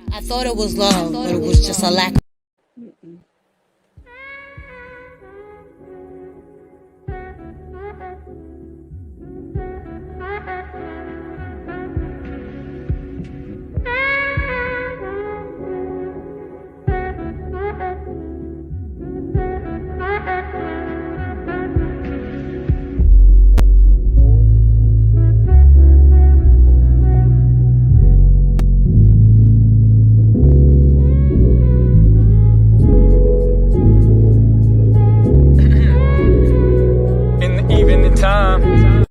I thought it was love, but it was just a lack. Mm-mm. In the evening time.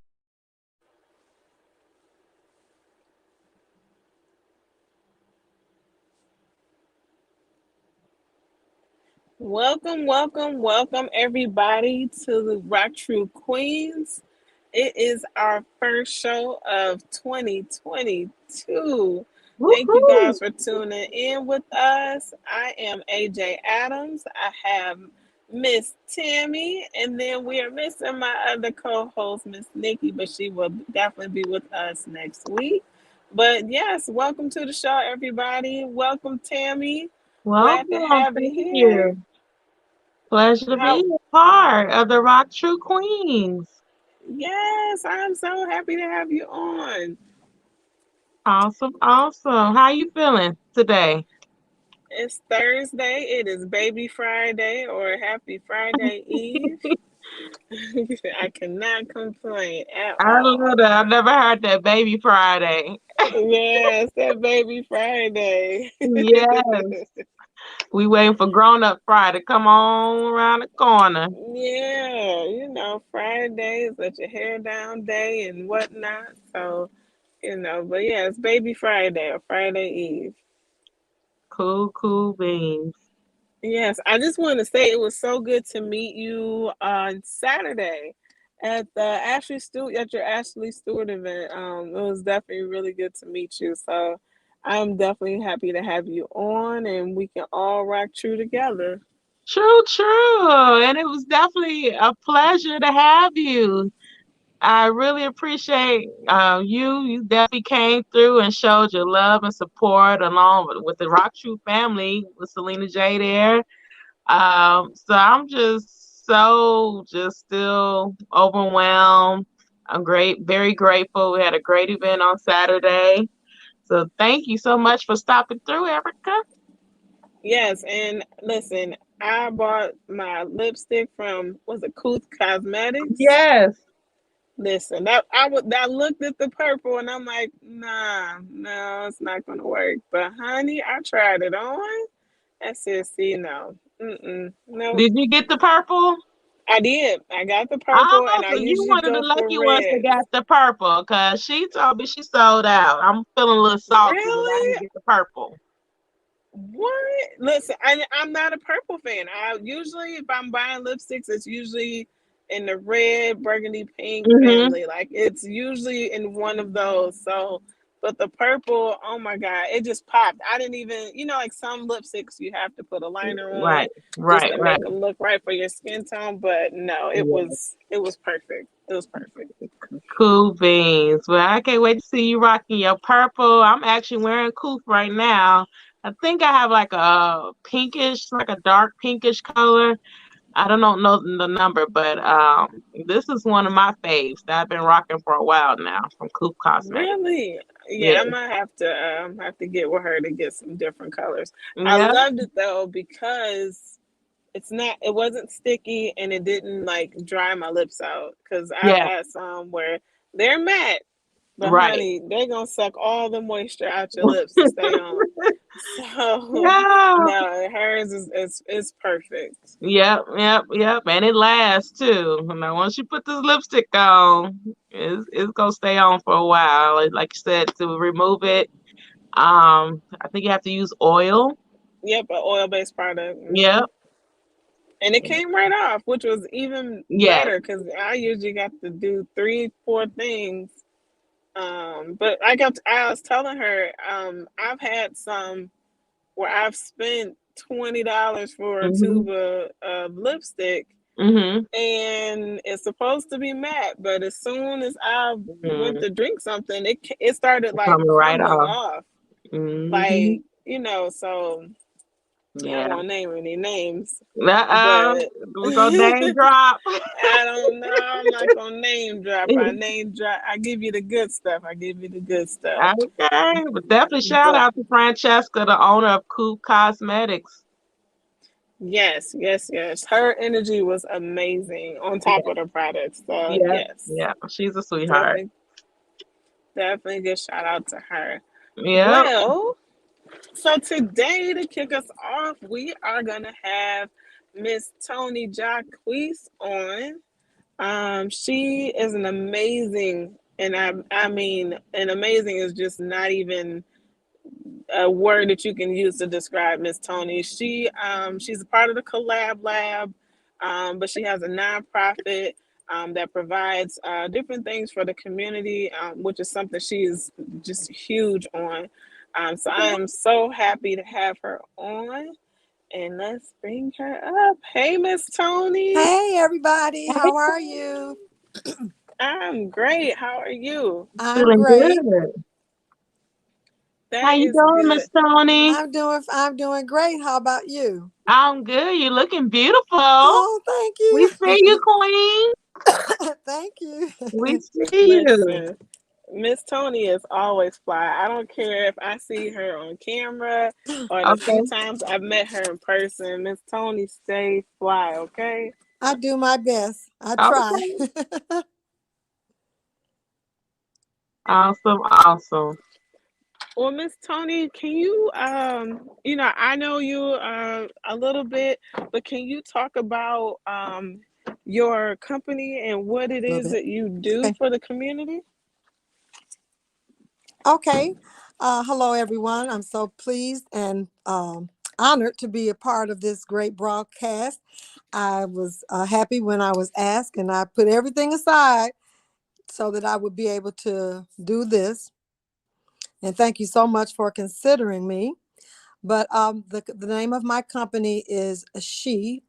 Welcome, everybody to the RockTrue Queens. It is our first show of 2022. Thank you guys Woohoo! for tuning in with us. I am AJ Adams. I have Miss Tammy, and then we are missing my other co-host, Miss Nikki, but she will definitely be with us next week. But yes, welcome to the show, everybody. Welcome, Tammy. Glad to Welcome. have you Thank here. you. Pleasure to be How a part of the Rock True Queens. Yes, I'm so happy to have you on. Awesome, awesome. How you feeling today? It's Thursday. It is Baby Friday or Happy Friday Eve. I cannot complain at I don't know all. that. I've never heard that Baby Friday. Yes, that Baby Friday. Yes. We waiting for Grown Up Friday. Come on around the corner. Yeah, Fridays, let your hair down day and whatnot. So, but yeah, it's Baby Friday or Friday Eve. Cool, cool beans. Yes, I just want to say it was so good to meet you on Saturday at the at your Ashley Stewart event. It was definitely really good to meet you. So I'm definitely happy to have you on, and we can all rock true together. True, true. And it was definitely a pleasure to have you. I really appreciate you. You definitely came through and showed your love and support along with the Rock True family with Selena J there. So I'm just still overwhelmed. I'm very grateful. We had a great event on Saturday. So thank you so much for stopping through, Erica. Yes, and listen, I bought my lipstick from was it Cooth Cosmetics. Yes. Listen, I looked at the purple and I'm like, nah, no, it's not gonna work. But honey, I tried it on. I said, see, no, nope. Did you get the purple? I did. I got the purple, Oh, and I so you usually one of the go for lucky ones that got reds. the purple, cause she told me she sold out. I'm feeling a little salty that I didn't Really? get the purple. What? Listen, I'm not a purple fan. I usually, if I'm buying lipsticks, it's usually in the red, burgundy, pink Mm-hmm. family. Like it's usually in one of those. So, but the purple, oh my God, it just popped. I didn't even, like some lipsticks, you have to put a liner on Right, just right, to right. make them look right for your skin tone. But no, it Yeah. was it was perfect. It was perfect. Cool beans. Well, I can't wait to see you rocking your purple. I'm actually wearing coupe right now. I think I have like a pinkish, like a dark pinkish color. I don't know the number, but this is one of my faves that I've been rocking for a while now from Coupe Cosmetics. Really? Yeah. Yeah, I might have to get with her to get some different colors. I Yeah. loved it though because it wasn't sticky and it didn't like dry my lips out because I've Yeah. had some where they're matte, but Right. honey, they're gonna suck all the moisture out your lips to stay on. So Yeah. no, hers is perfect. Yep. And it lasts too. Now, once you put this lipstick on, it's gonna stay on for a while. Like you said, to remove it, I think you have to use oil. Yep, an oil-based product. Yep. And it came right off, which was even Yes. better because I usually got to do three, four things. But I was telling her, I've had some where I've spent $20 for a Mhm. tube of lipstick, Mhm. and it's supposed to be matte, but as soon as I went Mhm. to drink something, it started like Coming right crumbling off. off. Mhm. Like So I Yeah. don't want to name any names, Uh-oh. but We're gonna name drop. I don't know. I'm not gonna name drop. I name drop. I give you the good stuff. I give you the good stuff. Okay. But definitely shout But out to Francesca, the owner of Coop Cosmetics. yes, yes, yes. Her energy was amazing on top Yeah. of the products. So Yeah. yes, Yeah. She's a sweetheart. definitely, definitely good shout out to her. Yep. Well, so today to kick us off, we are gonna have Miss Toni Jacques on. She is an amazing, and I mean, an amazing is just not even a word that you can use to describe Miss Toni. She's a part of the Collab Lab, but she has a nonprofit that provides different things for the community, which is something she is just huge on. So I am so happy to have her on, and let's bring her up. Hey, Miss Toni. Hey everybody, Hey, how are you? I'm great. How are you? I'm feeling great. good. How That you is doing, good. Miss Tony? I'm doing great. How about you? I'm good. You're looking beautiful. Oh, thank We you. see you, Queen. Thank you. We see you. Listen, Miss Toni is always fly. I don't care if I see her on camera or the few Okay. times I've met her in person. Miss Toni stay fly, okay? I do my best. I try. Okay. Awesome. Awesome. Well, Miss Toni, can you I know you a little bit, but can you talk about your company and what it A little is bit. that you do Okay. for the community? Okay. Hello everyone. I'm so pleased and honored to be a part of this great broadcast. I was happy when I was asked, and I put everything aside so that I would be able to do this. And thank you so much for considering me. But the name of my company is SHE,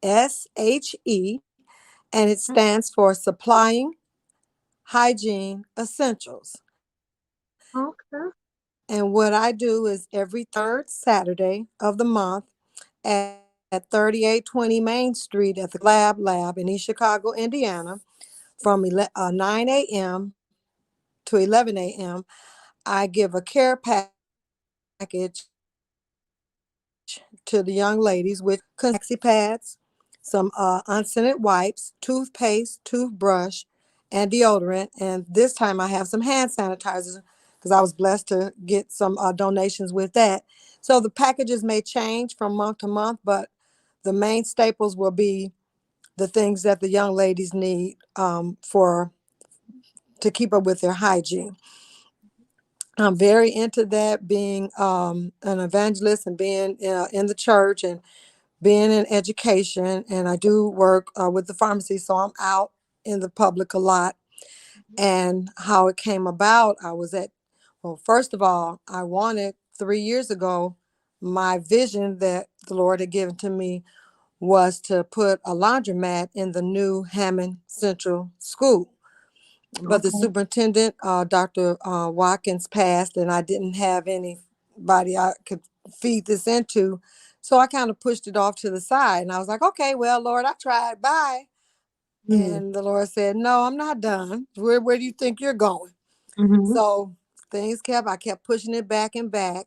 and it stands for Supplying Hygiene Essentials. And what I do is every third Saturday of the month at 3820 Main Street at the Collab Lab in East Chicago, Indiana, from 9 a.m. to 11 a.m., I give a care package to the young ladies, which consists of maxi pads, some unscented wipes, toothpaste, toothbrush, and deodorant. And this time I have some hand sanitizers because I was blessed to get some donations with that. So the packages may change from month to month, but the main staples will be the things that the young ladies need for to keep up with their hygiene. I'm very into that, being an evangelist and being in the church and being in education. And I do work with the pharmacy, so I'm out in the public a lot. And how it came about, well, first of all, I wanted 3 years ago, my vision that the Lord had given to me was to put a laundromat in the new Hammond Central School. But the Okay. superintendent, Dr. Watkins, passed, and I didn't have anybody I could feed this into. So I kind of pushed it off to the side. And I was like, okay, well, Lord, I tried. Bye. Mm-hmm. And the Lord said, no, I'm not done. Where do you think you're going? Mm-hmm. So I kept pushing it back and back.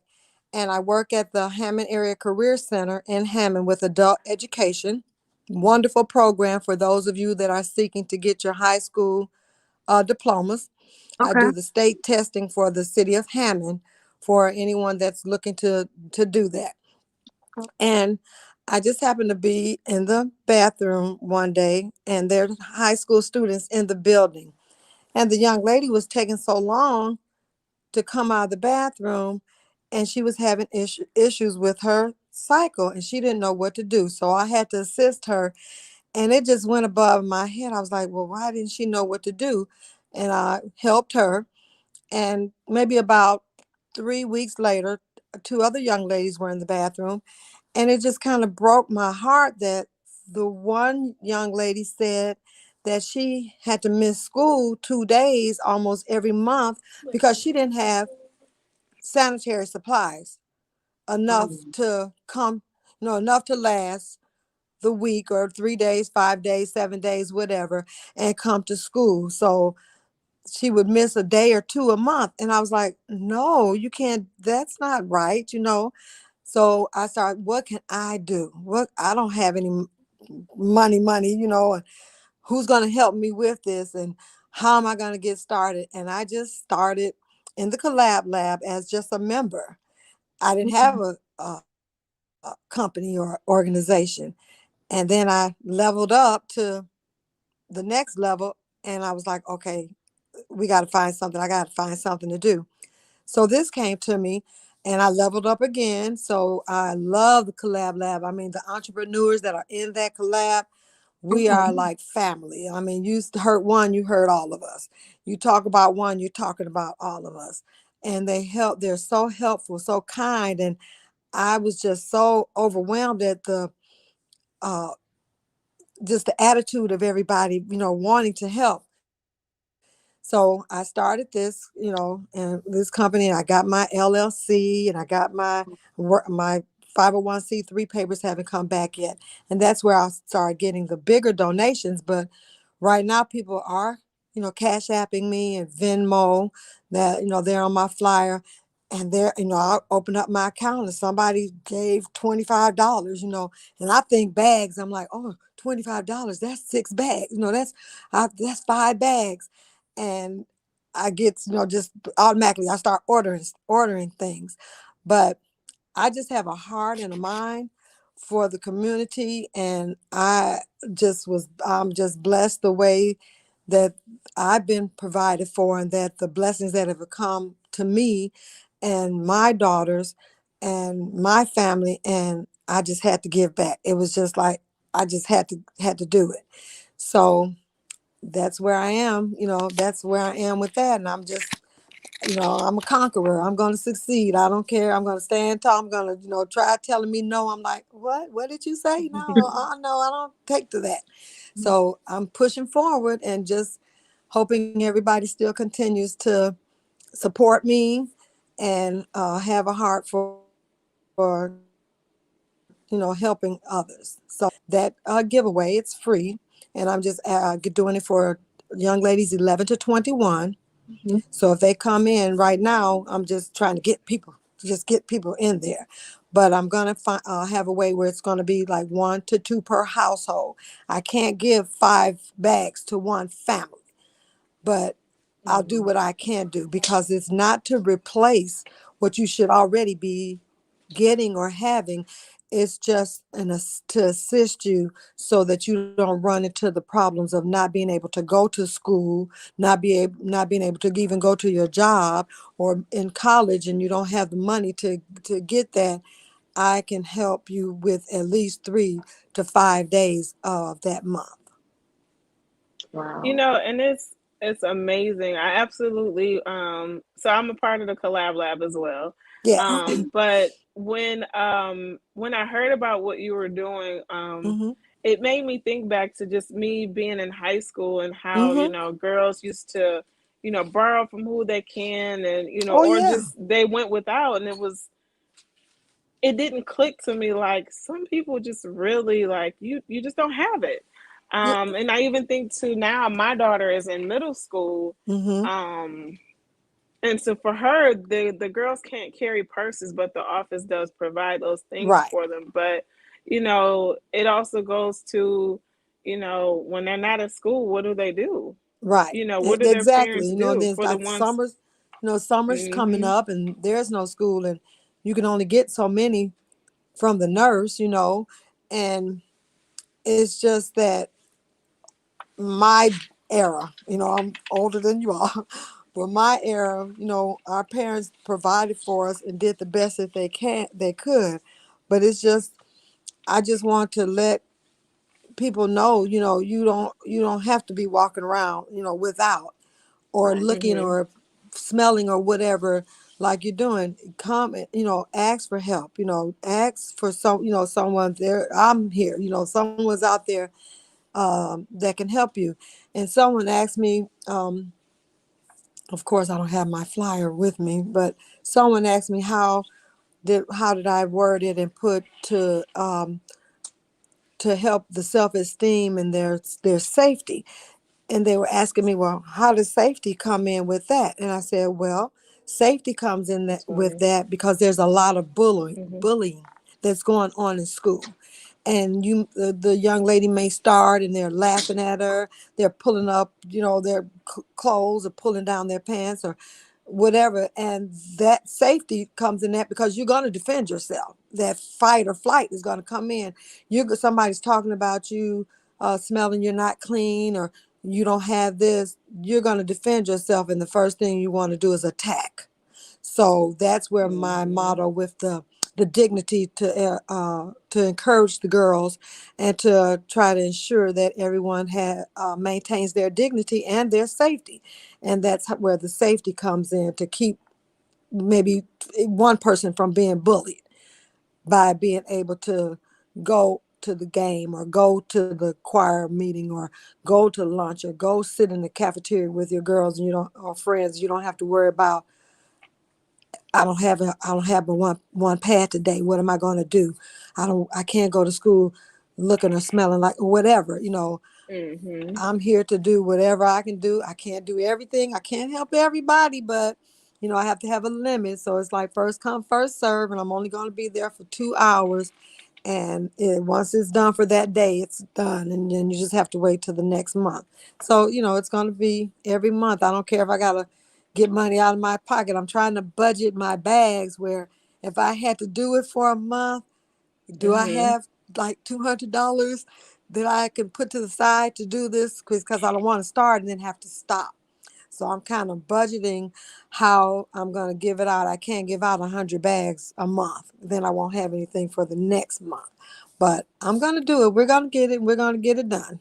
And I work at the Hammond Area Career Center in Hammond with adult education. Wonderful program for those of you that are seeking to get your high school diplomas. I Okay. do the state testing for the city of Hammond for anyone that's looking to do that. And I just happened to be in the bathroom one day, and there are high school students in the building. And the young lady was taking so long to come out of the bathroom, and she was having issues with her cycle, and she didn't know what to do. So I had to assist her, and it just went above my head. I was like, well, why didn't she know what to do? And I helped her. And maybe about 3 weeks later, two other young ladies were in the bathroom. And it just kind of broke my heart that the one young lady said that she had to miss school 2 days almost every month because she didn't have sanitary supplies. enough to come, enough to last the week or 3 days, 5 days, 7 days, whatever, and come to school. So she would miss a day or two a month. And I was like, no, you can't, that's not right. So I started, what can I do? What, I don't have any money, and who's going to help me with this? And how am I going to get started? And I just started in the collab lab as just a member. I didn't have a company or organization. And then I leveled up to the next level. And I was like, okay, we got to find something. I got to find something to do. So this came to me and I leveled up again. So I love the collab lab. I mean, the entrepreneurs that are in that collab, we are like family. I mean, you heard one, you heard all of us. You talk about one, you're talking about all of us. And they're so helpful, so kind. And I was just so overwhelmed at the uh just the attitude of everybody, wanting to help. So I started this, and this company, and I got my LLC, and I got my 501c3 papers haven't come back yet. And that's where I started getting the bigger donations. But right now people are, cash apping me and Venmo that, they're on my flyer. And I'll open up my account and somebody gave $25, and I think bags, I'm like, oh, $25, that's 6 bags, that's 5 bags. And I get, just automatically I start ordering things. But I just have a heart and a mind for the community, and I'm just blessed the way that I've been provided for, and that the blessings that have come to me and my daughters and my family, and I just had to give back. It was just like I just had to do it. So that's where I am, that's where I am with that. And I'm just, I'm a conqueror. I'm going to succeed. I don't care. I'm going to stand tall. I'm going to, try telling me no. I'm like, what? What did you say? No, no, I don't take to that. So I'm pushing forward and just hoping everybody still continues to support me and have a heart for, helping others. So that giveaway, it's free. And I'm just doing it for young ladies 11 to 21. So if they come in right now, I'm just trying to get people in there. But I'm gonna have a way where it's gonna be like 1 to 2 per household. I can't give 5 bags to one family, but I'll do what I can do, because it's not to replace what you should already be getting or having. It's just to assist you so that you don't run into the problems of not being able to go to school, not being able to even go to your job, or in college and you don't have the money to get that. I can help you with at least 3 to 5 days of that month. And it's amazing. I absolutely so I'm a part of the collab lab as well. Yeah. But when I heard about what you were doing, Hmm. it made me think back to just me being in high school and how, Hmm. girls used to, borrow from who they can, and Oh or yeah. just they went without, and it didn't click to me like some people just really like you just don't have it. Yeah. And I even think too, now my daughter is in middle school. Hmm. um and so for her, the girls can't carry purses, but the office does provide those things Right. for them. But it also goes to, when they're not at school, what do they do? Right. What do their Exactly. parents do Then for the like ones? summer's coming Hmm. up and there's no school, and you can only get so many from the nurse. And it's just that my era, I'm older than you are, but my era, our parents provided for us and did the best that they could. But it's just, I just want to let people know, you don't have to be walking around, without, or looking Hmm. or smelling or whatever like you're doing. Come and, ask for help, ask for someone there. I'm here, someone's out there that can help you. And someone asked me, of course I don't have my flyer with me, but someone asked me how how did I word it and put to help the self-esteem and their safety. And they were asking me, well, how does safety come in with that? And I said, well, safety comes in that with Toni. that because there's a lot of Mhm. bullying that's going on in school. And the young lady may start and they're laughing at her, they're pulling up, their clothes or pulling down their pants or whatever. And that safety comes in that because you're going to defend yourself. That fight or flight is going to come in. Somebody's talking about you, smelling you're not clean or you don't have this, you're going to defend yourself, and the first thing you want to do is attack. So that's where my Mhm. motto with the dignity to encourage the girls and to try to ensure that everyone maintains their dignity and their safety, and that's where the safety comes in to keep maybe one person from being bullied by being able to go to the game or go to the choir meeting or go to lunch or go sit in the cafeteria with your girls and you don't or friends. You don't have to worry about I don't have a one pad today. What am I going to do? I can't go to school looking or smelling like whatever. Mhm. I'm here to do whatever I can do. I can't do everything. I can't help everybody, but I have to have a limit. So it's like first come, first serve, and I'm only going to be there for 2 hours. And once it's done for that day, it's done, and then you just have to wait till the next month. So it's going to be every month. I don't care if I got to get money out of my pocket. I'm trying to budget my bags where if I had to do it for a month, do I Mhm. have like $200 that I can put to the side to do this? Because I don't want to start and then have to stop. So I'm kind of budgeting how I'm going to give it out. I can't give out 100 bags a month. Then I won't have anything for the next month. But I'm going to do it. We're going to get it. We're going to get it done.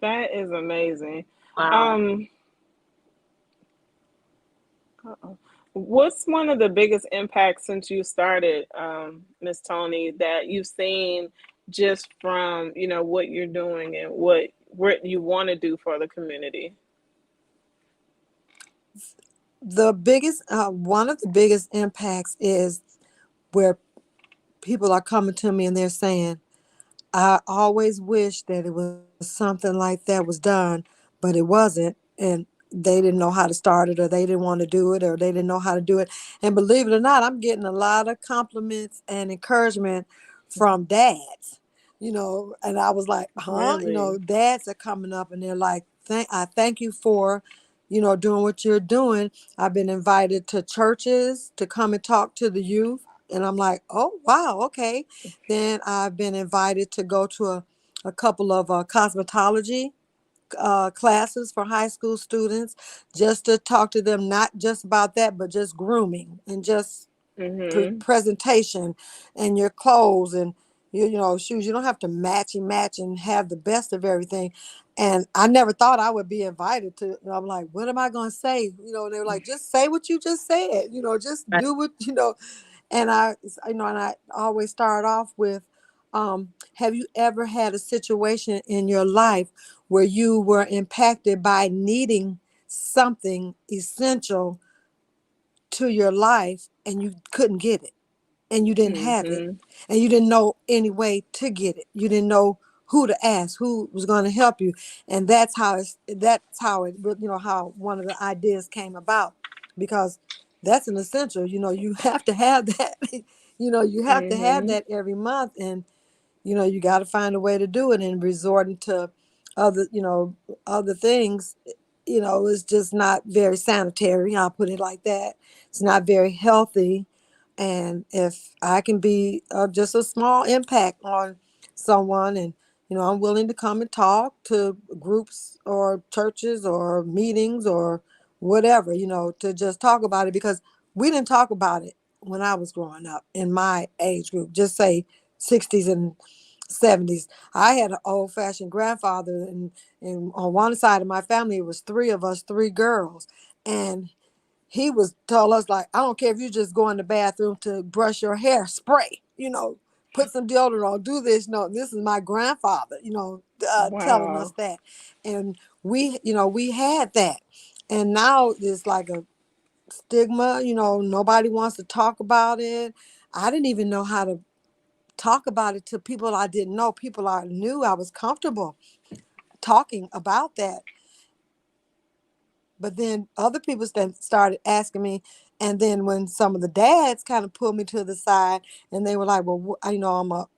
That is amazing. Wow. Um, uh-oh. What's one of the biggest impacts since you started, Miss Toni, that you've seen just from what you're doing and what you want to do for the community? One of the biggest impacts is where people are coming to me and they're saying, I always wish that it was something like that was done, but it wasn't. And they didn't know how to start it, or they didn't want to do it, or they didn't know how to do it. And believe it or not, I'm getting a lot of compliments and encouragement from dads, and I was like, huh? Really? Dads are coming up and they're like, I thank you for, doing what you're doing. I've been invited to churches to come and talk to the youth. And I'm like, oh, wow, okay. Then I've been invited to go to a couple of cosmetology classes for high school students just to talk to them, not just about that, but just grooming and just Mhm. presentation and your clothes and shoes. You don't have to match and have the best of everything. And I never thought I would be invited to. And I'm like, what am I going to say? They were like, just say what you just said. Just Right. do what And I always start off with, have you ever had a situation in your life where you were impacted by needing something essential to your life and you couldn't get it and you didn't have it Mhm. and you didn't know any way to get it? You didn't know who to ask, who was going to help you. And how one of the ideas came about, because that's an essential. You have to have that. You have to have Mhm. that every month. And you got to find a way to do it, and resorting to other you know other things is just not very sanitary. I'll put it like that. It's not very healthy. And if I can be just a small impact on someone, and I'm willing to come and talk to groups or churches or meetings or whatever, to just talk about it, because we didn't talk about it when I was growing up in my age group. Just say 60s and 70s. I had an old fashioned grandfather, and on one side of my family, it was three of us, three girls. And he was told us, like, I don't care if you just go in the bathroom to brush your hair, spray, put some deodorant on, do this. No, this is my grandfather, telling us Wow. that. And we had that. And now there's like a stigma, nobody wants to talk about it. I didn't even know how to talk about it to people I didn't know. People I knew, I was comfortable talking about that. But then other people started asking me. And then when some of the dads kind of pulled me to the side and they were like, well, I'm a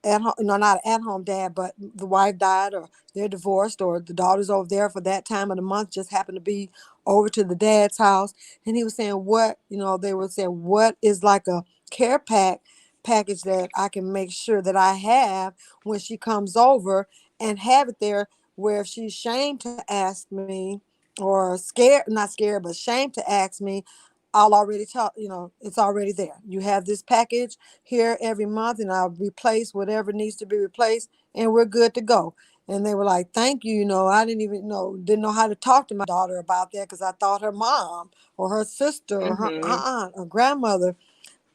at home, no, not an at home dad, but the wife died or they're divorced or the daughter's over there for that time of the month, just happened to be over to the dad's house. And he was saying, they were saying, what is like a care package that I can make sure that I have when she comes over and have it there where if she's shamed to ask me or scared, not scared, but shamed to ask me, I'll already talk, it's already there. You have this package here every month and I'll replace whatever needs to be replaced and we're good to go. And they were like, thank you. I didn't know how to talk to my daughter about that because I thought her mom or her sister or her Mhm. aunt or grandmother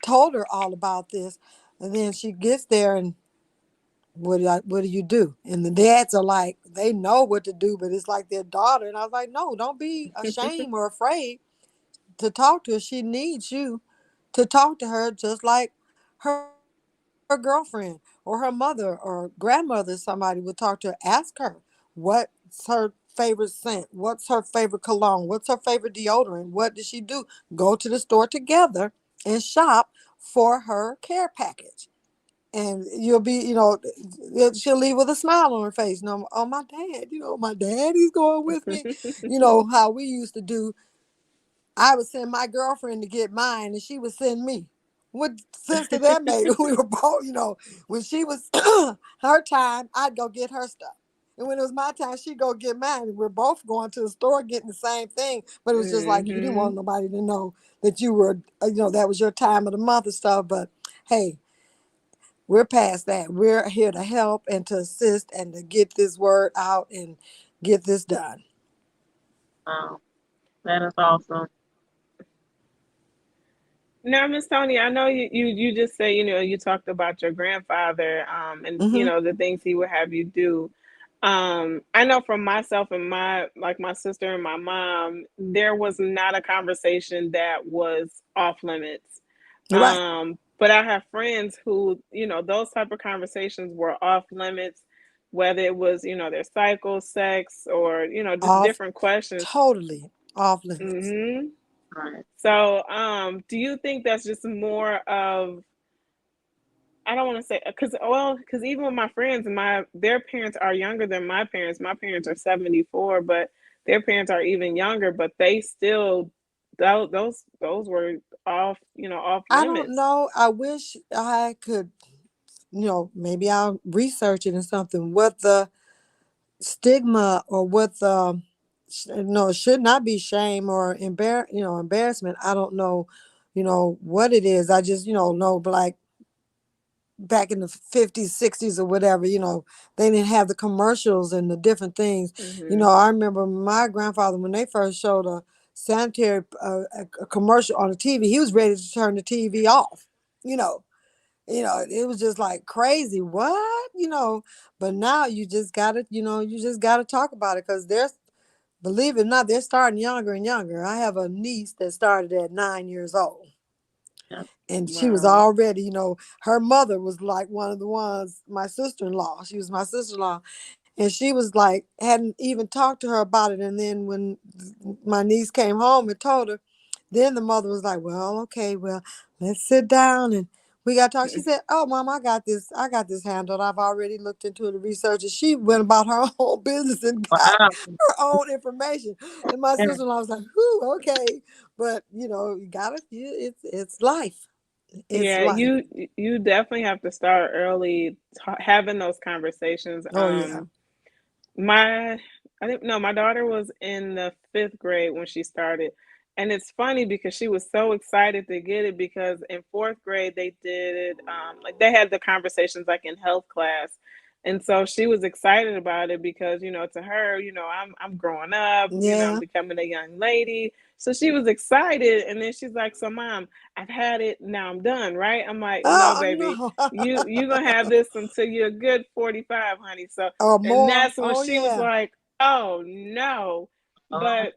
told her all about this. And then she gets there and what do you do? And the dads are like, they know what to do, but it's like their daughter. And I was like, no, don't be ashamed or afraid to talk to her. She needs you to talk to her just like her girlfriend or her mother or grandmother. Somebody would talk to her. Ask her what's her favorite scent, what's her favorite cologne, what's her favorite deodorant, what does she do. Go to the store together and shop for her care package. And you'll be, she'll leave with a smile on her face. Oh, my dad, my daddy's going with me. How we used to do. I would send my girlfriend to get mine and she would send me. What sense did that make? We were both, when she was her time, I'd go get her stuff. And when it was my time, she'd go get mine. We're both going to the store getting the same thing. But it was just like you didn't want Mhm. nobody to know that you were, that was your time of the month and stuff. But hey, we're past that. We're here to help and to assist and to get this word out and get this done. Wow, that is awesome. Now, Miss Tony, I know you just say, you talked about your grandfather, and Mm-hmm. the things he would have you do. I know from myself and my sister and my mom, there was not a conversation that was off limits. Right. But I have friends who, those type of conversations were off limits, whether it was, their cycle, sex, or, just Off, different questions. totally off limits. Hmm. Right. So, do you think that's just more of, I don't want to say, because even with my friends, their parents are younger than my parents. My parents are 74, but their parents are even younger. But they still, those were off I don't limits. know. I wish I could, maybe I'll research it and something. What the stigma or what the, no, it should not be shame or embarrassment. I don't know, what it is. I just, know like back in the 50s, 60s or whatever, they didn't have the commercials and the different things. Hmm. I remember my grandfather, when they first showed a sanitary a commercial on the TV, he was ready to turn the TV off. You know, it was just like crazy. What? But now you just gotta talk about it because believe it or not, they're starting younger and younger. I have a niece that started at 9 years old. Yeah. And she was Wow. already, her mother was like one of the ones, my sister-in-law. She was my sister-in-law. And she was like, hadn't even talked to her about it. And then when my niece came home and told her, then the mother was like, well, okay, well, let's sit down and we got to talk. She said, oh, Mom, I got this handled. I've already looked into the research. And she went about her own business and got Wow. her own information. And my Yeah. sister-in-law was like, whew, okay. But, you got to, it's life. It's Yeah, life. you definitely have to start early, having those conversations. Oh, yeah. My, I think no, my daughter was in the fifth grade when she started, and it's funny because she was so excited to get it because in fourth grade they did like they had the conversations like in health class, and so she was excited about it because to her I'm growing up, I'm Yeah. becoming a young lady, so she was excited, and then she's like, so Mom, I've had it, now I'm done, right? I'm like, no, Oh, baby, no. you're gonna have this until you're a good 45, honey. So Or and more. that's when Oh, she was yeah. like, "Oh no." Oh, But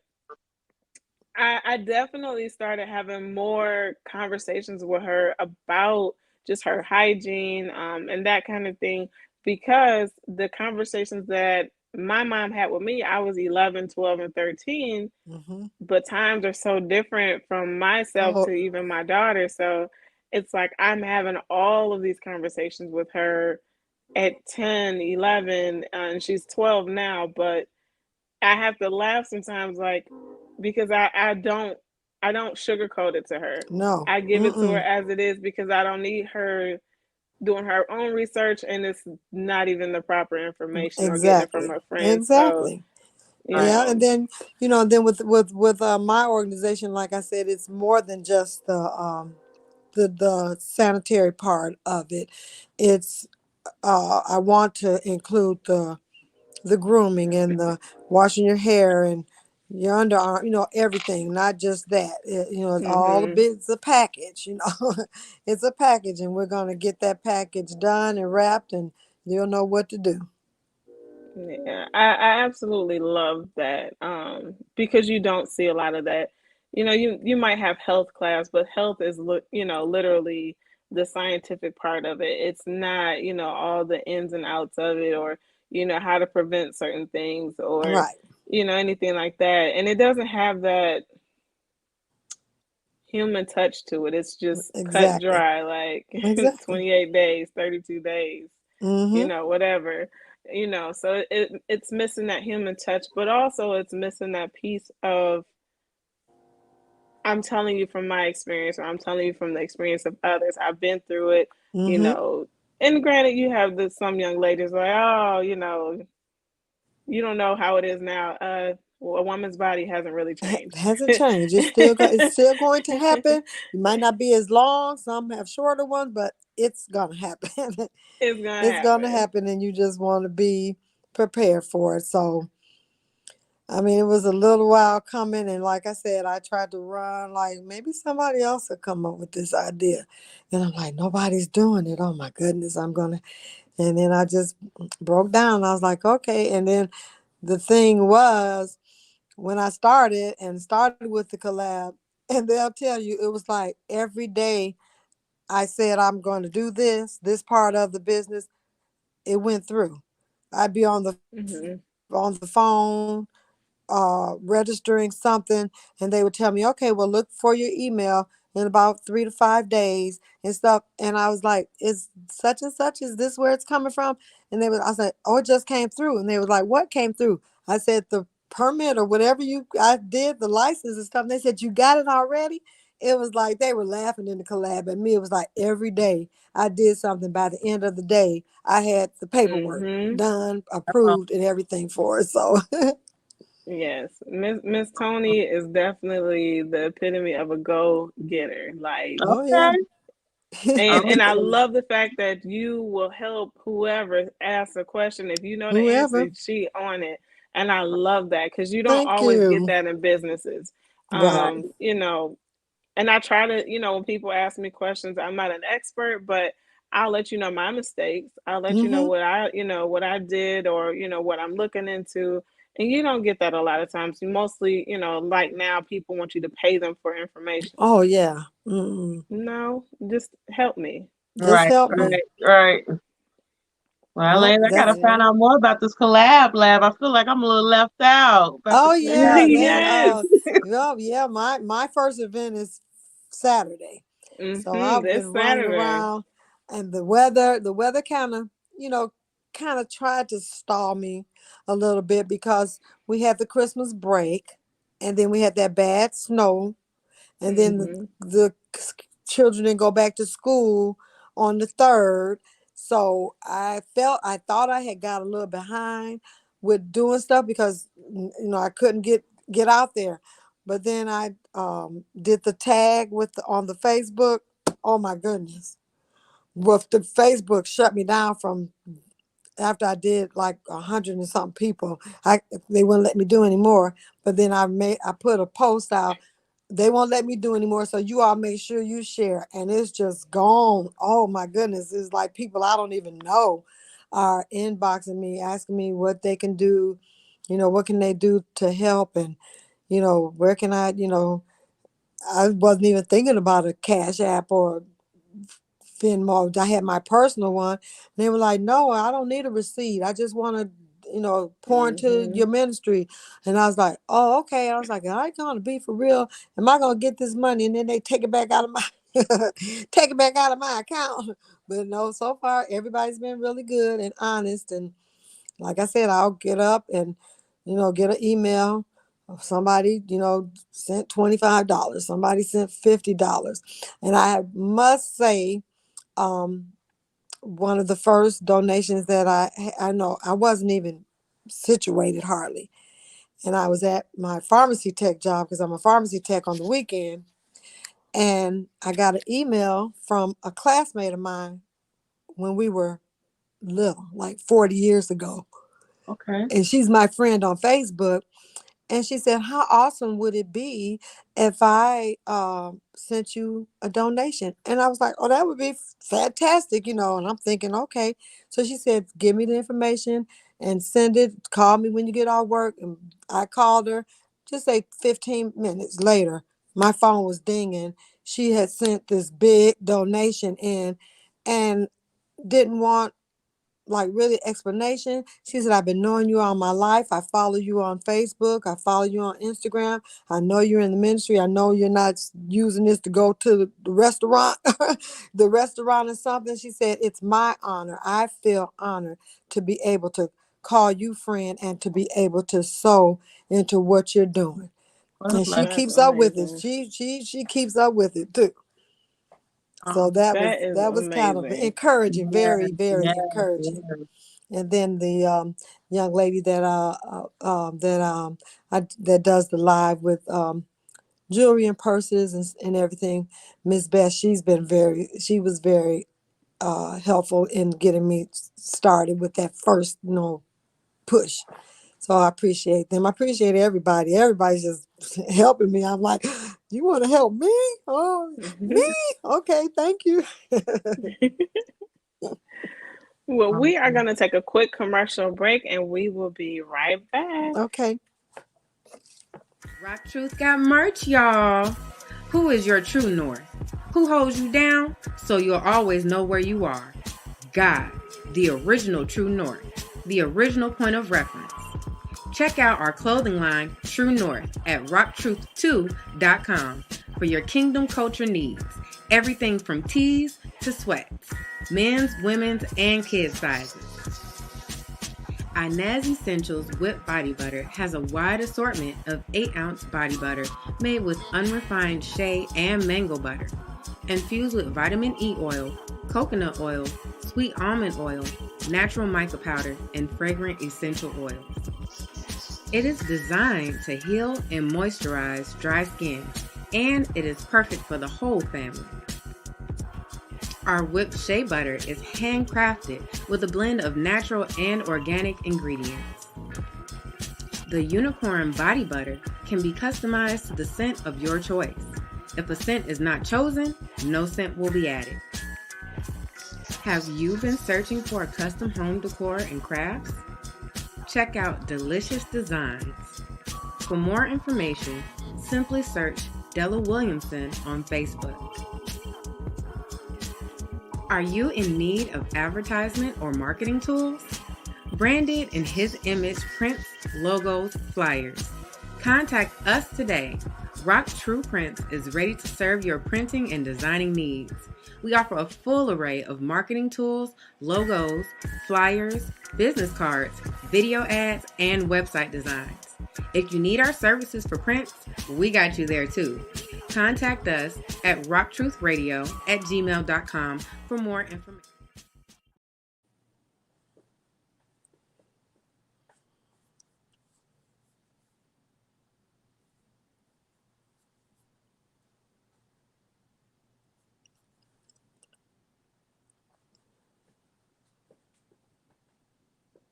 I definitely started having more conversations with her about just her hygiene, and that kind of thing, because the conversations that my mom had with me, I was 11, 12, and 13, Mm-hmm. but times are so different from myself Oh to even my daughter. So it's like I'm having all of these conversations with her at 10, 11, and she's 12 now, but I have to laugh sometimes, like, because I don't sugarcoat it to her. no. I give it to her Mm-mm. as it is because I don't need her doing her own research, and it's not even the proper information or getting it from Exactly. her friends. So, Exactly. you Right. Yeah, and know, then with my organization, like I said, it's more than just the sanitary part of it. It's I want to include the grooming and the washing your hair and your underarm, everything, not just that. It's all a mhm. bit, it's a package. It's a package, and we're going to get that package done and wrapped, and you'll know what to do. Yeah, I absolutely love that. Because you don't see a lot of that. You might have health class, but health is literally the scientific part of it. It's not, all the ins and outs of it, or, how to prevent certain things, or, Right. anything like that. And it doesn't have that human touch to it. It's just cut Exactly. dry, like Exactly. 28 days, 32 days, Mm-hmm. whatever. So it's missing that human touch, but also it's missing that piece of, I'm telling you from my experience, or I'm telling you from the experience of others. I've been through it, you Mm-hmm. know. And granted, you have some young ladies like, oh, you don't know how it is now. Well, a woman's body hasn't really changed. Hasn't changed. It's still going to happen. It might not be as long. Some have shorter ones, but it's gonna happen. It's gonna It's gonna happen. happen, and you just want to be prepared for it. So, I mean, it was a little while coming, and like I said, I tried to run like maybe somebody else would come up with this idea, and I'm like, nobody's doing it. Oh my goodness, I'm gonna. And then I just broke down. I was like, okay. And then the thing was, when I started with the collab, and they'll tell you it was like every day I said I'm going to do this part of the business, it went through. I'd be Hmm. on the phone registering something, and they would tell me, okay, well, look for your email in about 3 to 5 days and stuff. And I was like, is such and such, is this where it's coming from? And I said, oh, it just came through. And they was like, what came through? I said, the permit or whatever I did, the license and stuff. And they said, you got it already? It was like they were laughing in the collab at me. It was like every day I did something. By the end of the day, I had the paperwork Hmm. done, Oh, approved, and everything for it. So, Yes, Miss Toni is definitely the epitome of a go getter. Like, oh yeah. okay. and I Okay. love the fact that you will help whoever asks a question. If you know the answer, Whoever. she on it. And I love that because you don't Thank always get you. that in businesses. Right. Um, you know, and I try to, when people ask me questions, I'm not an expert, but I'll let you know my mistakes. I'll let you know Mm-hmm. what I did, or, what I'm looking into. And you don't get that a lot of times. You mostly, like now people want you to pay them for information. Oh yeah. Mm-mm. No, just help me. Just Right, help me. right, right. Well, Nope. Lane, I gotta That's find Yeah. out more about this collab lab. I feel like I'm a little left out about the oh yeah. collab They lab. Yes. well, yeah, my first event is Saturday. So I've This been running Saturday. around, and the weather kind of tried to stall me a little bit because we had the Christmas break, and then we had that bad snow, and then Hmm. the children didn't go back to school on the 3rd. So I thought I had got a little behind with doing stuff because I couldn't get out there. But then I did the tag on the Facebook. Oh my goodness. Well, the Facebook shut me down from after I did like 100 and something people. They wouldn't let me do anymore. But then I put a post out. They won't let me do anymore. So you all make sure you share. And it's just gone. Oh my goodness. It's like people I don't even know are inboxing me, asking me what they can do, what can they do to help. And where can I, I wasn't even thinking about a Cash App or Venmo. I had my personal one. And they were like, no, I don't need a receipt. I just want to, pour into your ministry. And I was like, oh, okay. I was like, I ain't gonna be for real. Am I gonna get this money? And then they take it back out of my take it back out of my account. But no, so far everybody's been really good and honest. And like I said, I'll get up and, get an email. Somebody, sent $25. Somebody sent $50. And I must say, one of the first donations that I know, I wasn't even situated hardly. And I was at my pharmacy tech job because I'm a pharmacy tech on the weekend. And I got an email from a classmate of mine when we were little, like 40 years ago. Okay. And she's my friend on Facebook. And she said, how awesome would it be if I sent you a donation? And I was like, oh, that would be fantastic, And I'm thinking, okay. So she said, give me the information and send it. Call me when you get off work. And I called her, just say 15 minutes later, my phone was dinging. She had sent this big donation in and didn't want like really explanation. She said, I've been knowing you all my life. I follow you on Facebook. I follow you on Instagram. I know you're in the ministry. I know you're not using this to go to the restaurant, the restaurant or something. She said, it's my honor. I feel honored to be able to call you friend and to be able to sow into what you're doing. And she keeps up with it. She keeps up with it too. So that was kind of encouraging, very, very encouraging. And then the young lady that that does the live with jewelry and purses and everything, Miss Beth, she was very helpful in getting me started with that first push. So I appreciate them. I appreciate everybody. Everybody's just helping me. I'm like, you want to help me? Oh, me? Okay, thank you. Well, we are going to take a quick commercial break and we will be right back. Okay. Rock Truth got merch, y'all. Who is your true north? Who holds you down so you'll always know where you are? God, the original true north, the original point of reference. Check out our clothing line, True North, at rocktruth2.com for your kingdom culture needs. Everything from tees to sweats, men's, women's, and kids' sizes. Inez Essentials Whipped Body Butter has a wide assortment of 8-ounce body butter made with unrefined shea and mango butter, infused with vitamin E oil, coconut oil, sweet almond oil, natural mica powder, and fragrant essential oils. It is designed to heal and moisturize dry skin, and it is perfect for the whole family. Our whipped shea butter is handcrafted with a blend of natural and organic ingredients. The unicorn body butter can be customized to the scent of your choice. If a scent is not chosen, no scent will be added. Have you been searching for a custom home decor and crafts? Check out Delicious Designs. For more information, simply search Della Williamson on Facebook. Are you in need of advertisement or marketing tools? Branded in his image prints, logos, flyers. Contact us today. RockTrue Prints is ready to serve your printing and designing needs. We offer a full array of marketing tools, logos, flyers, business cards, video ads, and website designs. If you need our services for prints, we got you there too. Contact us at rocktruthradio@gmail.com for more information.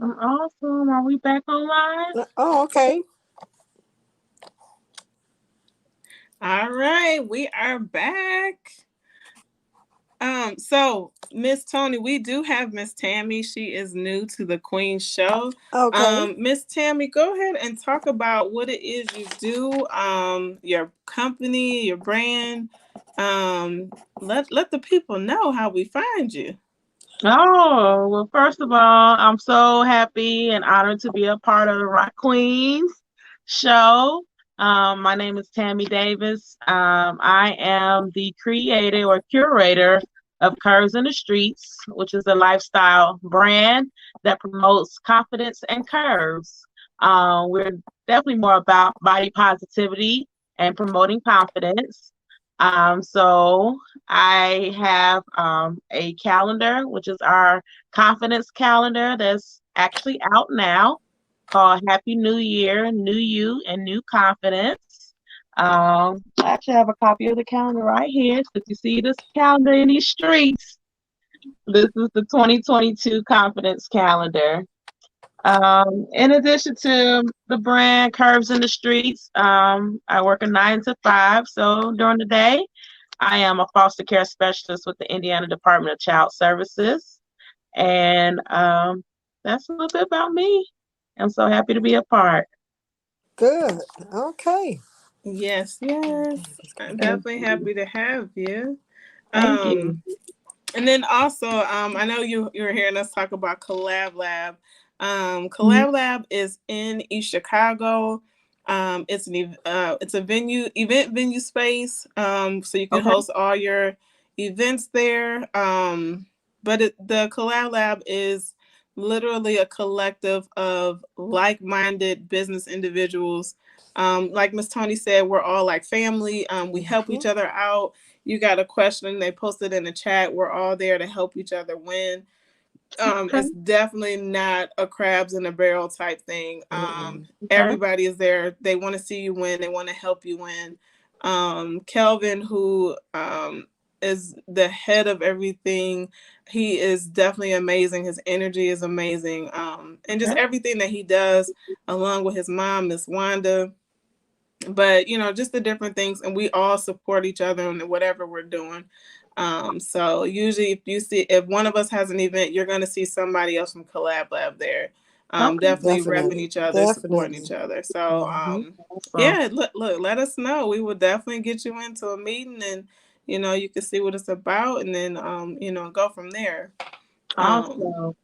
Awesome. Are we back online? Oh, okay. All right, we are back. So Miss Toni, we do have Miss Tammy. She is new to the Queen Show. Okay. Miss Tammy, go ahead and talk about what it is you do, your company, your brand. Let the people know how we find you. Oh, well, first of all, I'm so happy and honored to be a part of the Rock Queens show. My name is Tammy Davis. I am the creator or curator of Curves in the Streets, which is a lifestyle brand that promotes confidence and curves. We're definitely more about body positivity and promoting confidence. So I have a calendar, which is our confidence calendar that's actually out now called Happy New Year, New You, and New Confidence. I actually have a copy of the calendar right here. So if you see this calendar in these streets, this is the 2022 confidence calendar. In addition to the brand Curves in the Streets, I work a 9 to 5. So during the day, I am a foster care specialist with the Indiana Department of Child Services. And that's a little bit about me. I'm so happy to be a part. Good. Okay. Yes, yes. I'm Thank definitely you. happy to have you. Thank Um, you. And then also, I know you're hearing us talk about Collab Lab. Mhm. Collab Lab is in East Chicago. It's a event venue space. So you can Okay. host all your events there. The Collab Lab is literally a collective of like-minded business individuals. Like Miss Toni said, we're all like family. We help Hmm. each other out. You got a question, they posted in the chat. We're all there to help each other win. Okay. It's definitely not a crabs in a barrel type thing. Mm-mm. Okay. Everybody is there. They want to see you win. They want to help you win. Kelvin, who is the head of everything, he is definitely amazing. His energy is amazing. And just Okay. everything that he does, along with his mom, Miss Wanda, but just the different things, and we all support each other in whatever we're doing. So usually if one of us has an event, you're going to see somebody else from Collab Lab there. Okay. Definitely repping Definitely. each other, supporting each Definitely. other. So Hmm. Awesome. yeah, look, let us know. We will definitely get you into a meeting, and you can see what it's about, and then go from there. um Awesome.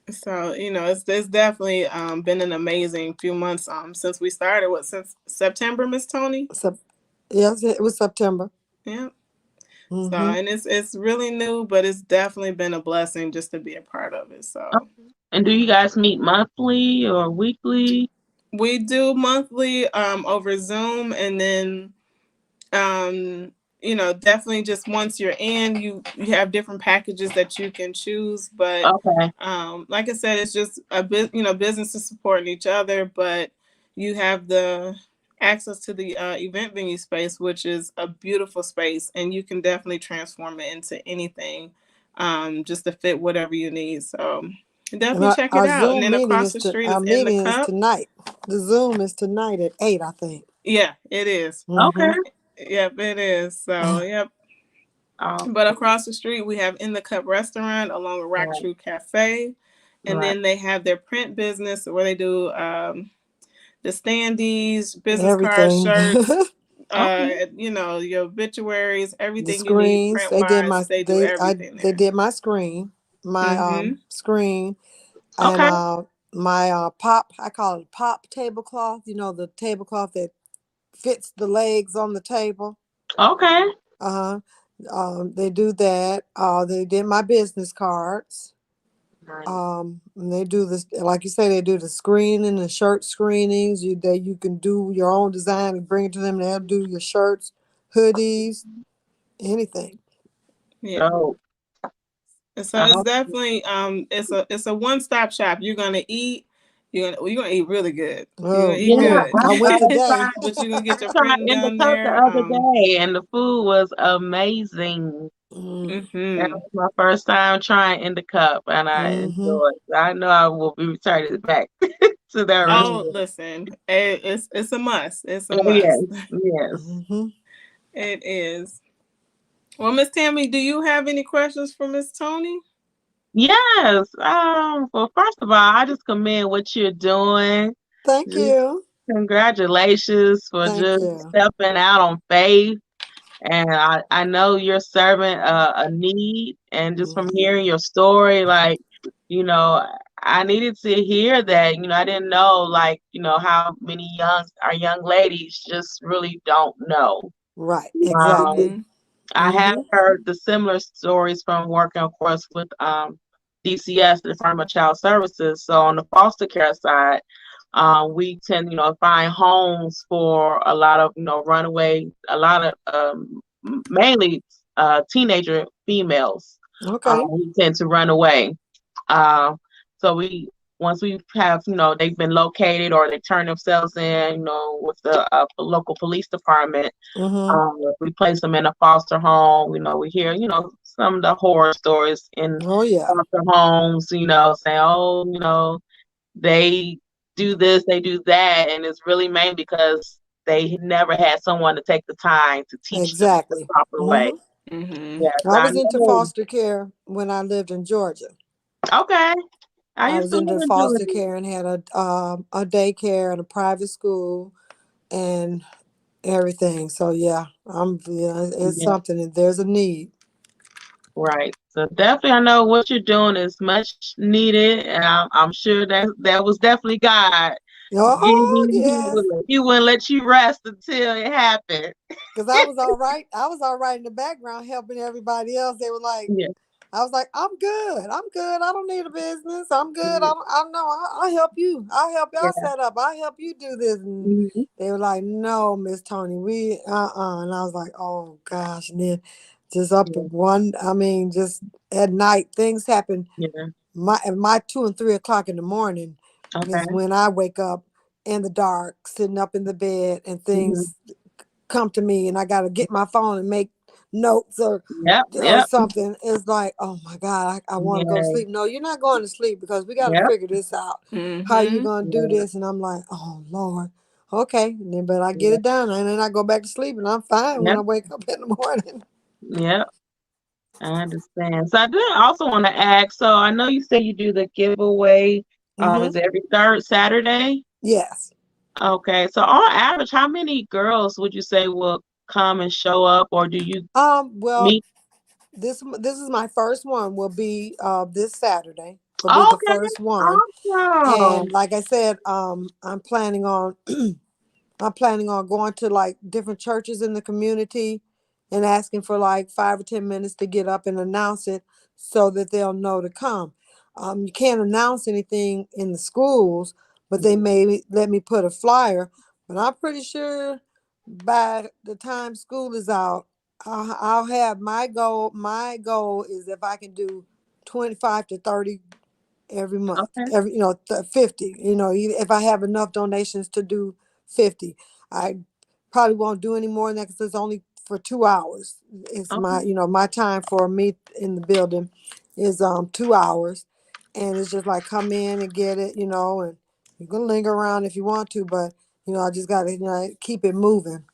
so it's definitely been an amazing few months since we started. What, since September, Miss Toni? So, yes, it was September. Yeah. So, Hmm. and it's really new, but it's definitely been a blessing just to be a part of it. So Okay. And do you guys meet monthly or weekly? we do monthly over Zoom, and then um definitely just once you're in, you have different packages that you can choose. But Okay. like I said, it's just a bit, businesses supporting each other, but you have the access to the event venue space, which is a beautiful space, and you can definitely transform it into anything, just to fit whatever you need. So And definitely check it out. And then across the street our is In the meeting is Cup. tonight. The Zoom is tonight at 8, I think. Yeah, it is. Okay. Hmm. Yep, it is. So yep. But Awesome. across the street, we have In the Cup restaurant along with Right. RockTrue Cafe. And Right. then they have their print business where they do the standees, business cards, Everything. shirts, Okay. your obituaries, The everything you need screens. print wise. They do everything They there. did my screen. My Mm-hmm. screen and Okay. my pop, I call it pop tablecloth, the tablecloth that fits the legs on the table. Okay. Uh-huh. They do that. They did my business cards. Nice. And they do this, like you say, they do the screening, the shirt screenings. You can do your own design and bring it to them. They'll do your shirts, hoodies, anything. Yeah. So, And so it's awesome. definitely it's a one stop shop. You're gonna eat really good. You're gonna Oh, eat Yeah, good. good. I went today. But you're gonna get I your tried printing In the done Cup the there. other day, and the food was amazing. Mm, That Mm-hmm. was my first time trying In the Cup, and I mm-hmm. enjoyed it. I know I will be returning back to that Oh, restaurant. listen, it's a must. It's a Oh, yes, must. yes. Mm-hmm. It is. Well, Miss Tammy, do you have any questions for Miss Toni? Yes. Well, first of all, I just commend what you're doing. Thank Just you. congratulations for Thank just you. stepping out on faith. And I know you're serving a need. And just from Mhm. hearing your story, like, you know, I needed to hear that. I didn't know, like, how many our young ladies just really don't know. Right, Um, exactly. Mm-hmm. I have Mm-hmm. heard the similar stories from working, of course, with DCS, the Department of Child Services. So on the foster care side, we tend, find homes for a lot of, runaway, a lot of mainly teenager females Okay. who tend to run away. Uh, so once we have, they've been located or they turn themselves in, with the local police department, Mm-hmm. we place them in a foster home. We hear, some of the horror stories in Oh yeah. foster homes, saying, oh, they do this, they do that. And it's really mainly because they never had someone to take the time to teach them the Exactly. proper way. Mm-hmm. Mm-hmm. Yes, I I was into know. foster care when I lived in Georgia. Okay. I I used was to into live in foster Georgia. care and had a daycare and a private school and everything. So yeah, it's Yeah, something that there's a need. right. So definitely, I know what you're doing is much needed, and I'm sure that was definitely God Oh giving yes. you. He wouldn't let you rest until it happened. Because I was all right. I was all right in the background helping everybody else. They were like, Yeah, I was like, I'm good. I'm good. I don't need a business. I'm good. yeah, I know. I'll help you. I'll help y'all yeah. set up. I'll help you do this. And Mhm. they were like, no, Miss Toni, we, And I was like, oh gosh. And then just up at Yeah, one, I mean, just at night, things happen. yeah. My 2 and 3 o'clock in the morning Okay. is when I wake up in the dark, sitting up in the bed, and Mhm. things come to me and I got to get my phone and make notes Yep, or yep. something. It's like, oh my God, I want to go to Yeah, sleep. No, you're not going to sleep because we got to yep. figure this out. How you Mm-hmm. going to do Yeah, this? And I'm like, oh Lord. Okay. And then, but I get yeah, it done and then I go back to sleep and I'm fine when yep, I wake up in the morning. yep. I understand. So I did also want to ask. So I know you say you do the giveaway. Mm-hmm. Is it every third Saturday? Yes. Okay. So on average, how many girls would you say will come and show up, or do you Well, meet? this is my first one will be this Saturday will be the Okay. first one. Awesome. And like I said, I'm planning on going to like different churches in the community and asking for like 5 or 10 minutes to get up and announce it so that they'll know to come. You can't announce anything in the schools, but they may let me put a flyer. But I'm pretty sure by the time school is out, I'll have my goal. My goal is if I can do 25 to 30 every month, Okay. 50, if I have enough donations to do 50. I probably won't do any more than that because it's only for 2 hours. It's Okay. my time for me in the building is 2 hours, and it's just like come in and get it, and you can linger around if you want to, but I just got to keep it moving.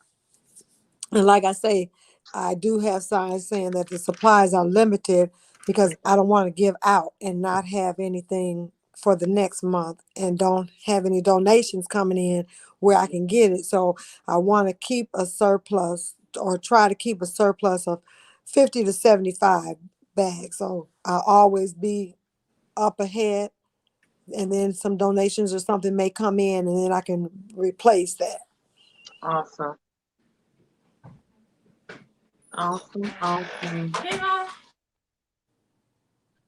And like I say, I do have signs saying that the supplies are limited because I don't want to give out and not have anything for the next month and don't have any donations coming in where I can get it. So I want to keep a surplus or try to keep a surplus of 50 to 75 bags. So I'll always be up ahead, and then some donations or something may come in and then I can replace that. Awesome. Awesome. Awesome.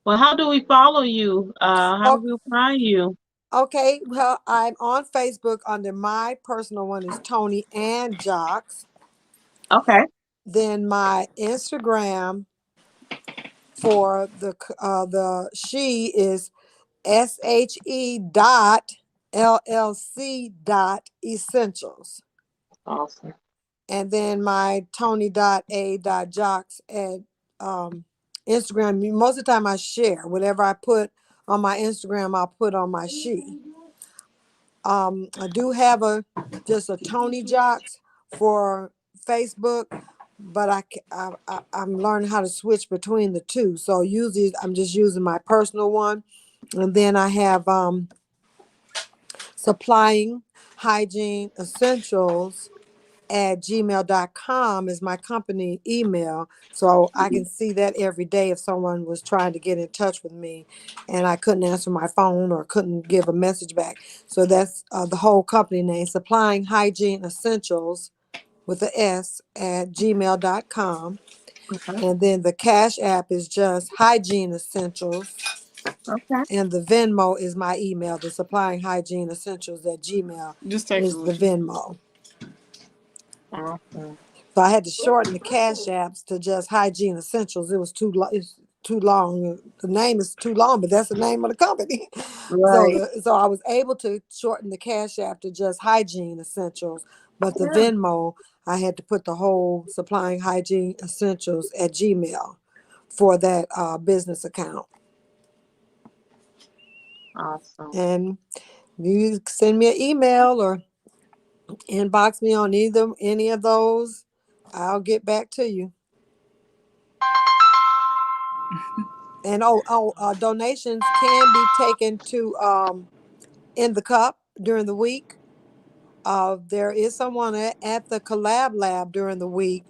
Well, how do we follow you? How do we find you? Okay, well, I'm on Facebook under my personal one is Toni and Jacques. Okay. Then my Instagram for the she is SHE.LLC.essentials. Awesome. And then my Toni.A.Jacques at Instagram. Most of the time I share whatever I put on my Instagram, I'll put on my she. I do have just a Toni Jacques for Facebook, but I'm learning how to switch between the two. So usually I'm just using my personal one, and then I have supplying hygiene essentials at gmail.com is my company email. So I can see that every day if someone was trying to get in touch with me and I couldn't answer my phone or couldn't give a message back. So that's the whole company name, supplying hygiene essentials with a S at gmail.com. Okay. And then the Cash App is just hygiene essentials. Okay. And the Venmo is my email. The supplying hygiene essentials at Gmail Just take a is the look. Venmo. Awesome. So I had to shorten the Cash Apps to just hygiene essentials. It was it's too long. The name is too long, but that's the name of the company. Right. So I was able to shorten the Cash App to just hygiene essentials, but the Yeah. Venmo I had to put the whole supplying hygiene essentials at Gmail for that business account. Awesome. And you send me an email or inbox me on any of those, I'll get back to you. And donations can be taken to in the cup during the week. There is someone at the collab lab during the week,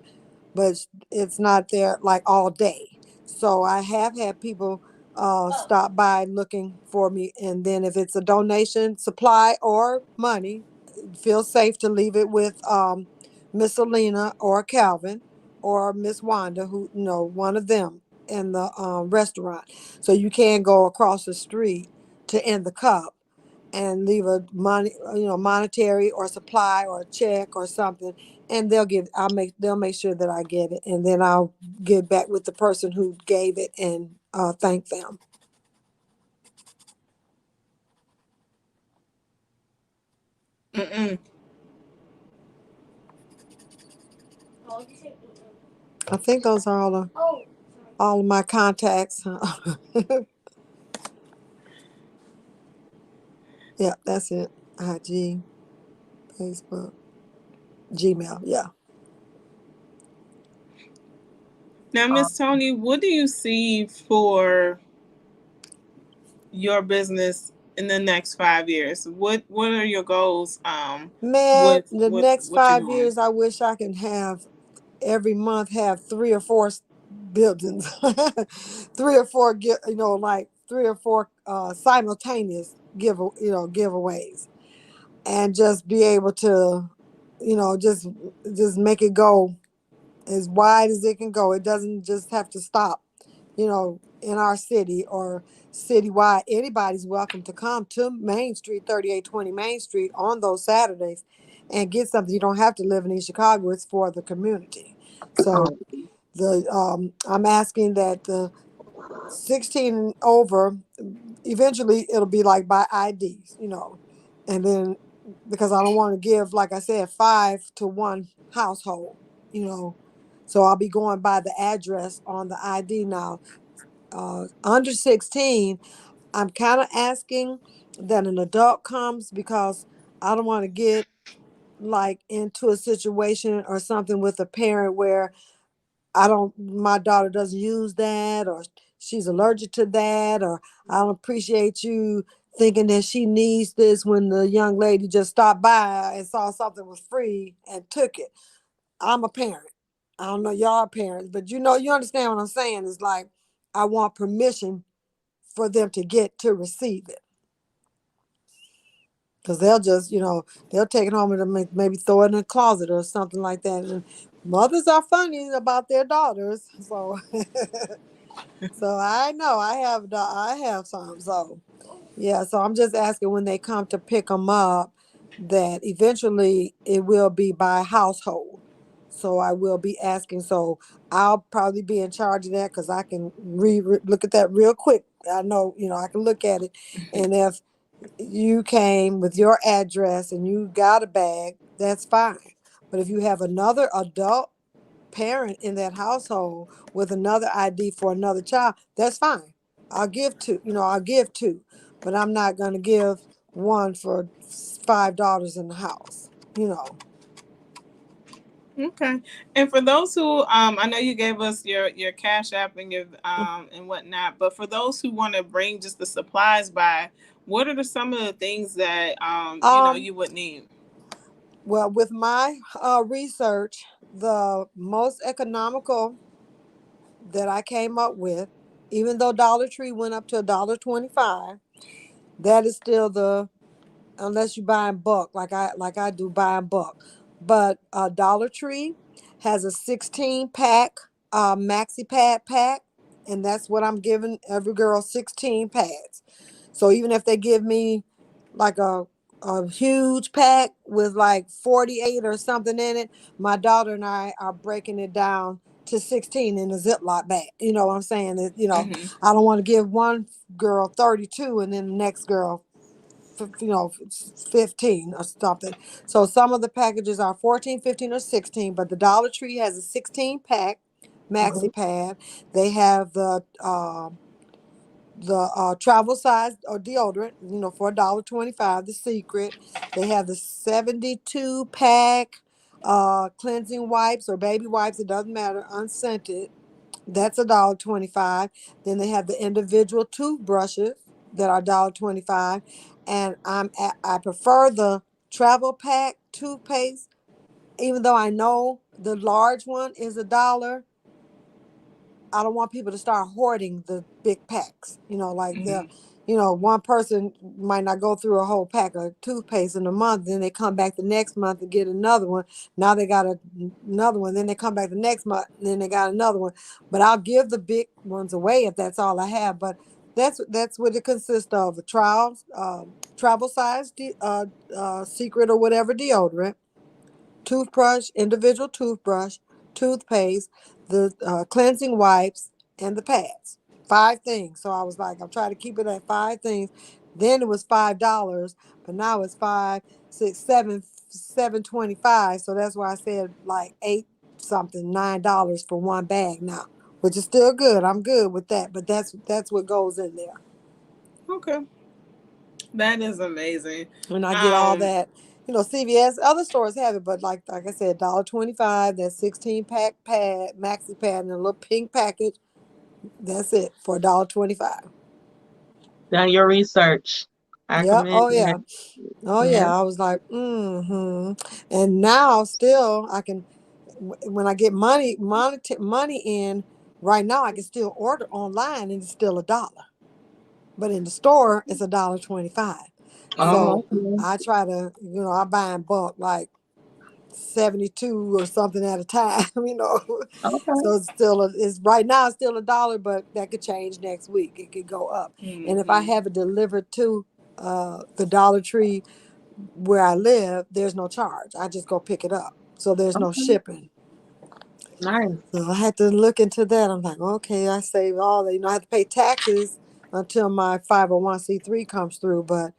but it's not there like all day. So I have had people stop by looking for me, and then if it's a donation, supply or money, feel safe to leave it with Miss Alina or Calvin or Miss Wanda, who one of them in the restaurant. So you can go across the street to End the Cup and leave a monetary or supply or a check or something, and they'll make sure that I get it, and then I'll get back with the person who gave it and thank them. Mm-mm. I think those are all of my contacts. Yeah, that's it. IG, Facebook, Gmail. Yeah. Now, Miss Toni, what do you see for your business in the next 5 years? What are your goals? Man, With the next what you're 5 doing? years, I wish I can have every month have three or four buildings, three or four, like three or four simultaneous giveaways, and just be able to, just make it go as wide as it can go. It doesn't just have to stop, in our city or citywide. Anybody's welcome to come to Main Street, 3820 Main Street on those Saturdays and get something. You don't have to live in East Chicago. It's for the community. So I'm asking that the 16 and over, eventually it'll be like by IDs, and then because I don't want to give, like I said, 5 to one household, so I'll be going by the address on the ID now. Under 16, I'm kind of asking that an adult comes because I don't want to get like into a situation or something with a parent where my daughter doesn't use that, or she's allergic to that, or I don't appreciate you thinking that she needs this when the young lady just stopped by and saw something was free and took it. I'm a parent. I don't know, y'all are parents, but you understand what I'm saying. It's like I want permission for them to receive it. Because they'll just, they'll take it home and maybe throw it in a closet or something like that. And mothers are funny about their daughters. So so I know I have some. So yeah, so I'm just asking when they come to pick them up that eventually it will be by household. So I will be asking. So I'll probably be in charge of that because I can look at that real quick. I know, I can look at it. And if you came with your address and you got a bag, that's fine. But if you have another adult parent in that household with another ID for another child, that's fine. I'll give two, but I'm not going to give one for 5 daughters in the house, Okay. And for those who I know you gave us your cash app and your and whatnot, but for those who want to bring just the supplies by, what are some of the things that Um, you would need? well, with my research, the most economical that I came up with, even though Dollar Tree went up to $1.25, that is still the, unless you buy in bulk, like I do buy in bulk. But Dollar Tree has a 16 pack maxi pad pack, and that's what I'm giving every girl, 16 pads. So even if they give me like a huge pack with like 48 or something in it, my daughter and I are breaking it down to 16 in a Ziploc bag. You know what I'm saying? Hmm. I don't want to give one girl 32 and then the next girl 15 or something. So some of the packages are 14, 15, or 16, but the Dollar Tree has a 16 pack maxi pad. They have the travel size or deodorant, for $1.25, the secret. They have the 72 pack cleansing wipes or baby wipes, it doesn't matter, unscented. That's $1.25. Then they have the individual toothbrushes that are $1.25. And I prefer the travel pack toothpaste, even though I know the large one is $1. I don't want people to start hoarding the big packs. Hmm. One person might not go through a whole pack of toothpaste in a month. Then they come back the next month and get another one. Now they got another one. Then they come back the next month. And then they got another one. But I'll give the big ones away if that's all I have. But that's what it consists of: a travel size, secret or whatever deodorant, toothbrush, individual toothbrush, toothpaste, the cleansing wipes, and the pads. 5 things. So I was like, I'm trying to keep it at 5 things. Then it was $5, but now it's 7.25. So that's why I said like 8 something, $9 for one bag now, which is still good. I'm good with that. But that's what goes in there. Okay. That is amazing. And I get all Um, that. CVS, other stores have it, but like I said, $1.25, that 16 pack pad, maxi pad, and a little pink package. That's it for $1.25. Done your research. I Yep. commend Oh that. yeah. Oh Yeah. yeah. I was like, And now still I can, when I get money in, right now I can still order online and it's still $1. But in the store it's $1.25. mm, Oh, So okay. I try to, I buy in bulk, like 72 or something at a time, Okay. so it's right now it's still $1, but that could change next week. It could go up. And if I hmm. have it delivered to the Dollar Tree where I live, there's no charge. I just go pick it up, so there's no Okay. shipping. Nice. So I had to look into that. I'm like, okay, I save all that. I have to pay taxes until my 501(c)(3) comes through, but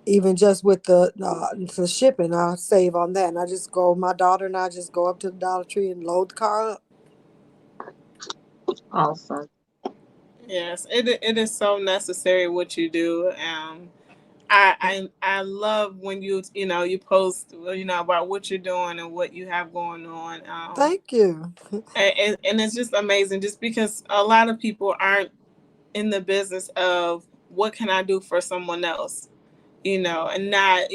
even just with the shipping, I'll save on that. And I just go, my daughter and I just go up to the Dollar Tree and load the car up. Awesome. Yes, it is so necessary what you do. I love when you post about what you're doing and what you have going on. Thank you. And it's just amazing, just because a lot of people aren't in the business of what can I do for someone else, and not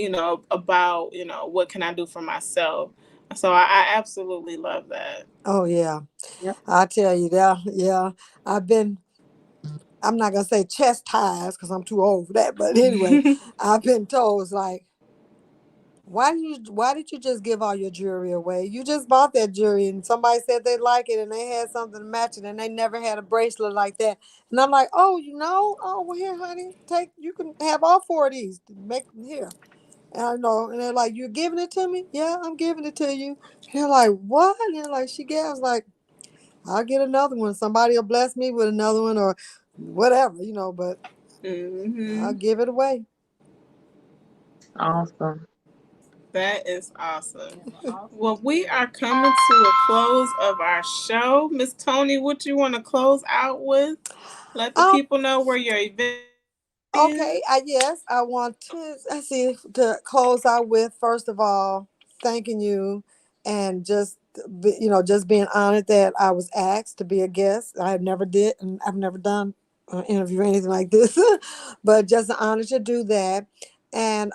about what can I do for myself. So I absolutely love that. Oh yeah, Yep. I tell you that. Yeah, I've been. I'm not gonna say chastised because I'm too old for that. But anyway, I've been told it's like, why did you just give all your jewelry away? You just bought that jewelry and somebody said they like it and they had something to match it and they never had a bracelet like that. And I'm like, oh, oh well, here, honey, you can have all 4 of these. Make here. And I know, and they're like, "You're giving it to me?" "Yeah, I'm giving it to you." And they're like, "What?" And they're like, "She gave." I was like, "I'll get another one. Somebody will bless me with another one or whatever, but I'll Hmm. give it away." Awesome. That is awesome. Well, we are coming to a close of our show. Miss Tony, what you want to close out with? Let the Um, people know where your event okay, is. yes, I want to, to close out with, first of all, thanking you and just just being honored that I was asked to be a guest. I never did, and I've never done an interview or anything like this, but just an honor to do that. And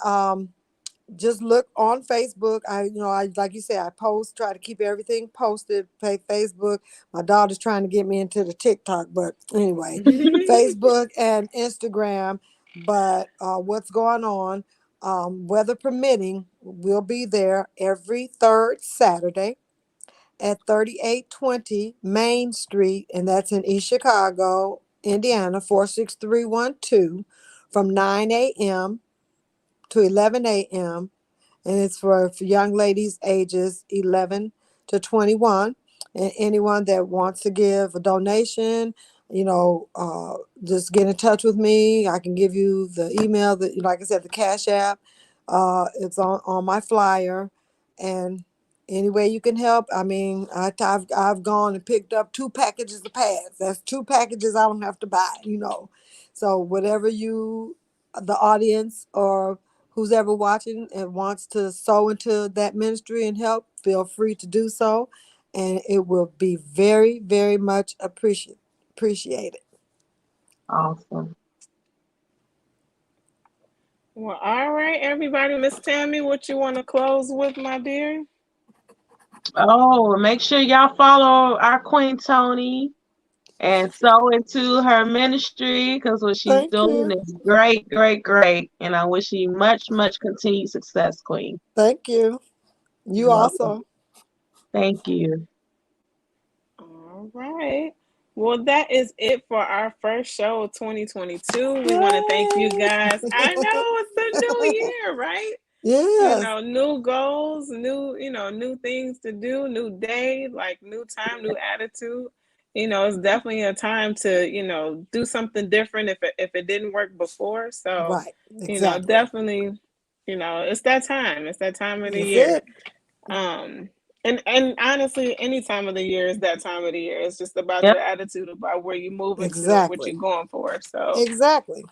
just look on Facebook. I like you said, I post, try to keep everything posted. Facebook. My daughter's trying to get me into the TikTok, but anyway, Facebook and Instagram. But what's going on? Weather permitting, we'll be there every third Saturday at 3820 Main Street, and that's in East Chicago, Indiana, 46312, from 9 a.m. to 11 a.m. And it's for young ladies ages 11 to 21. And anyone that wants to give a donation, just get in touch with me. I can give you the email, that, like I said, the Cash App. It's on my flyer. And any way you can help. I mean, I've gone and picked up 2 packages of pads. That's 2 packages I don't have to buy. So whatever the audience or who's ever watching and wants to sow into that ministry and help, feel free to do so. And it will be very, very much appreciated. Awesome. Well, all right, everybody. Miss Tammy, what you want to close with, my dear? Oh, make sure y'all follow our Queen Toni and sow into her ministry, because what she's Thank doing you. is great, great, great. And I wish you much, much continued success, Queen. Thank you. You You're welcome. also. Thank you. All right. Well, that is it for our first show of 2022. We want to thank you guys. I know it's a new year, right? Yes. New goals, new things to do, new day, like new time, new attitude. It's definitely a time to, do something different if it didn't work before. So, Right. Exactly. definitely, it's that time. It's that time of the That's year. it. And honestly, any time of the year is that time of the year. It's just about Yep. your attitude, about where you're moving to and what Exactly. you're going for. So, Exactly.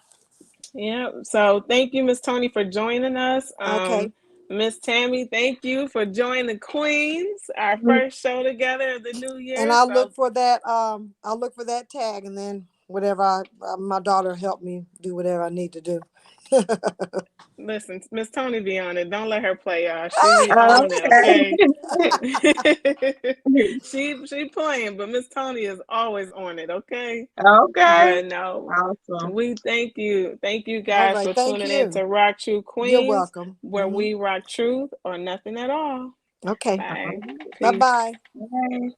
yeah. So thank you, Miss Toni, for joining us. Okay. Miss Tammy, thank you for joining the Queens, our first show together of the new year. And I'll look for that. I'll look for that tag, and then whatever my daughter helped me do whatever I need to do. Listen, Miss Toni be on it. Don't let her play y'all. She be on it, okay? she playing, but Miss Toni is always on it, okay? Okay. But no, Awesome. we thank you. Thank you All guys right. for Thank tuning in you. to RockTrue Queens. You're welcome. Where we rock truth or nothing at all. Okay. Bye. Bye Peace. bye. Bye.